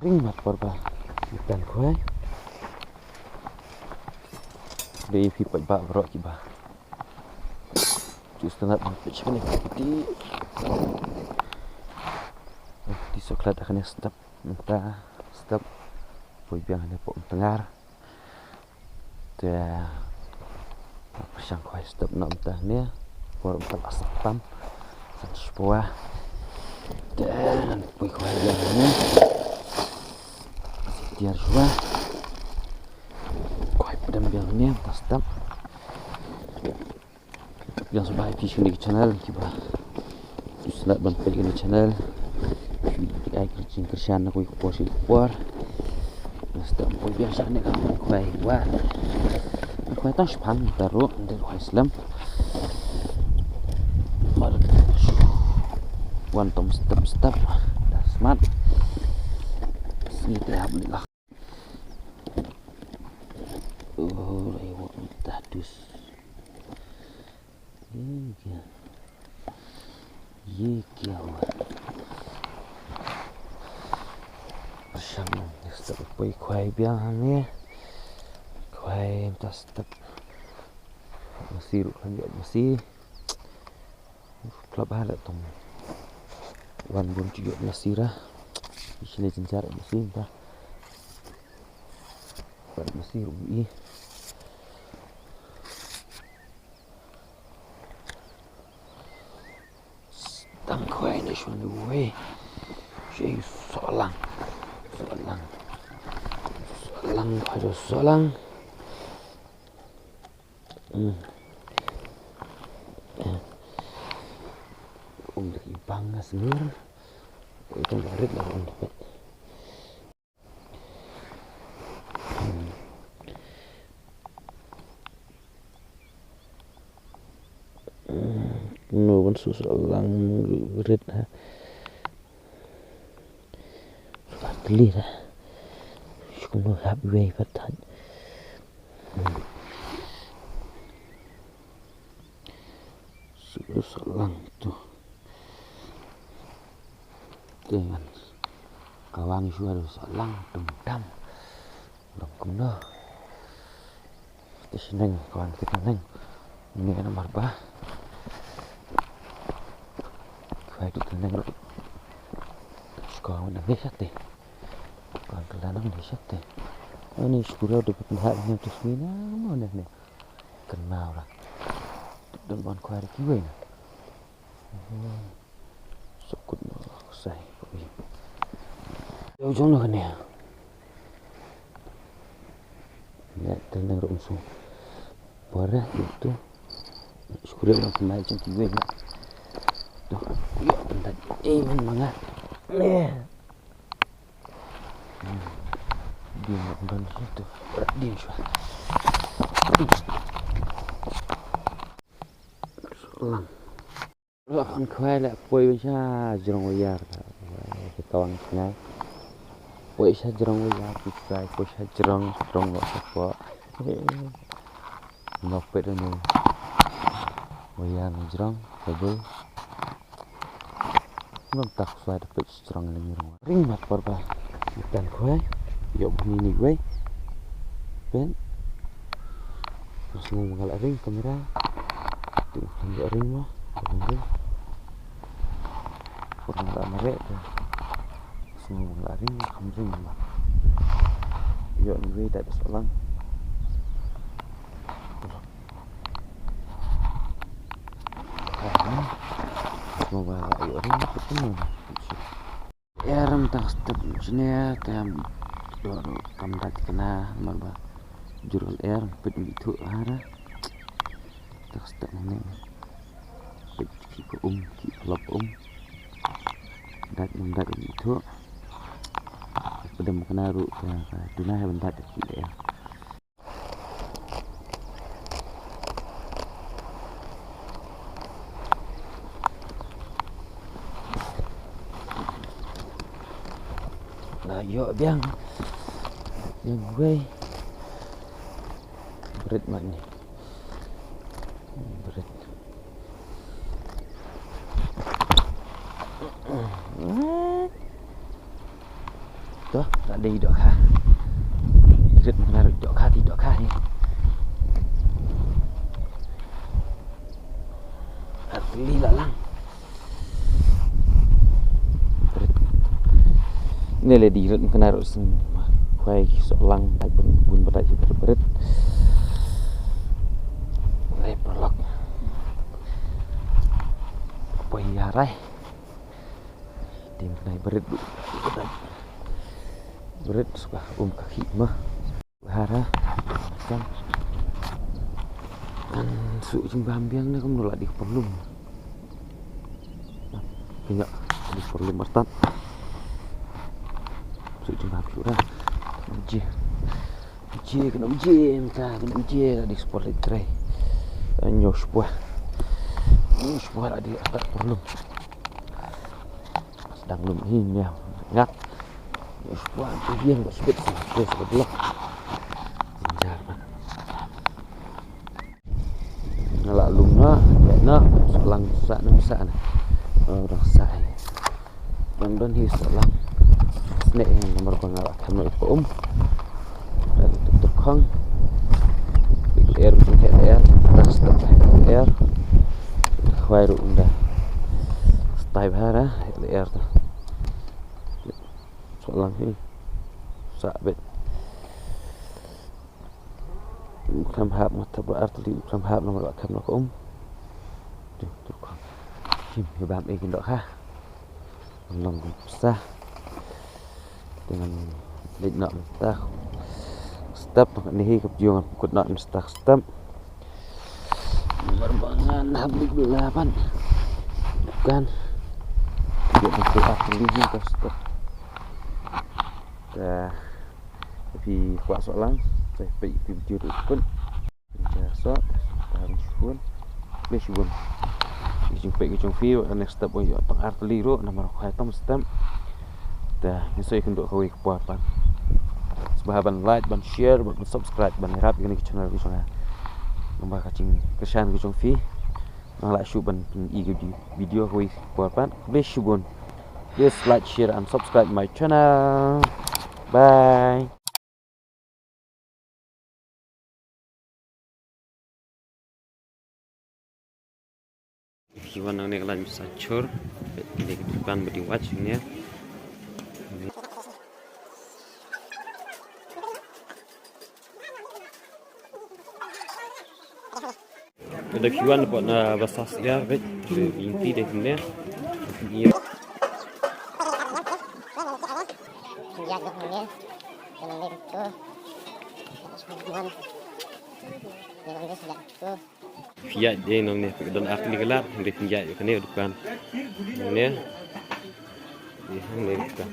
ring mat porba ikan koi đi phi bạch bạ vợ chị bà chú sangat macam ni di soklat akan stop entah stop poi biang ada pok tengar dia persang koi stop nak entah ni por empat asap pam sepuluh dan poi koi biang ni tiar jua koi pedam biang ni entah stop yang sebaik fishing di channel kita terus nak bantu di channel ai kucing kerjaan aku ikut posisi keluar stop poi biasa ni kan koi wah koi tak sepang taruh dari koi Islam one tom step dah smart sini dah alhamdulillah lewat tadus ये क्या हुआ bersama step poi kuai biang ni kuai entah step masih lanjut masih klub ada tom wan belum juga masih dah sini jencar masih entah masih rugi tang kuai ni shun wei shay solang ada solang untuk bangga sendiri itu barit lah untuk nuan susolang barit ha beli dah cuma habis patah susolang tu dengan kawan suara solang dendam belum kena kita seneng kawan kita neng ini kan nomor bah kau itu neng sekarang dah besar deh kawan kelanang besar deh ini sekolah udah penghasilan terus ni mana ni kenal lah dan kawan kau ada kiwin sokut saya ujung lah ni ya tendang rumsu parah itu sekolah orang kenal macam kiwin tuh ya bentar men mangat dia nak dan situ dia suah selang lawan kuai lah poi bisa jerong wayar kawan kenal poi bisa jerong wayar kita poi bisa jerong nggak apa ngopet ini wayar jerong double belum tak suai dapat jerong ini ring mat porba ikan kuai yuk bunyi ni gue pen terus mengalah ring kamera tuh ambil ring mah ring kurang tak merek tu semua mengalah ring kamera mah yuk ni gue tak selang mau bawa yuk ring ketemu ya ram tak step sini ya tem kamera kena marba jurul air pet itu ara tak step mana pet ki lop dat itu pada kena ru dunah bentar ki ya nah yuk biang yang gue berat mana berat toh tak ada hidup kah hidup menaruh hidup kah tidak kah ni beli lah ini lah di hidup menaruh sen kuai seorang baik pun berat berat mulai perlok apa ya rai tim naik berat berat suka kaki mah hara kan su cimbambiang ni kamu nolak di perlum banyak di perlum bertat su cimbambiang dah uji kena uji di sport litre nyos buah lah di atas perlum sedang lum ini ingat nyos buah tu dia enggak sedikit sih sebelah jinjar mana ngalak lumna ya nak selang sak nak orang sai dan hi selang snack yang nomor pengalak kami dan tutup kong air macam air atas air khoi ru unda stay bahara air tu selang ni sak bet kam hab mata berarti kam hab nomor kam nak tu kong kim hebam ikin dok ha long besar dengan lek nak mentah step ni ke juang kut nak step berbangan habis belapan bukan dia masuk ahli ni ke step dah tapi kuat soalan saya pergi video tu pun biasa tahan pun besok jumpa ke jong view next step yo tang artli ro nomor khatam step dah nisoi kenduk kau kepuapan sebahaban like ban share ban subscribe ban rap ini ke channel ku sana nombor kacing kesan ku jong view nang like ban video kau kepuapan besok please like share and subscribe my channel bye Iwan nang nek lan sacur di depan bedi watch ni ada kiwan buat na basas ya bet inti deh ni ni Fiat dia nang ni dan akli gelap dia fiat kan ni depan ni ni depan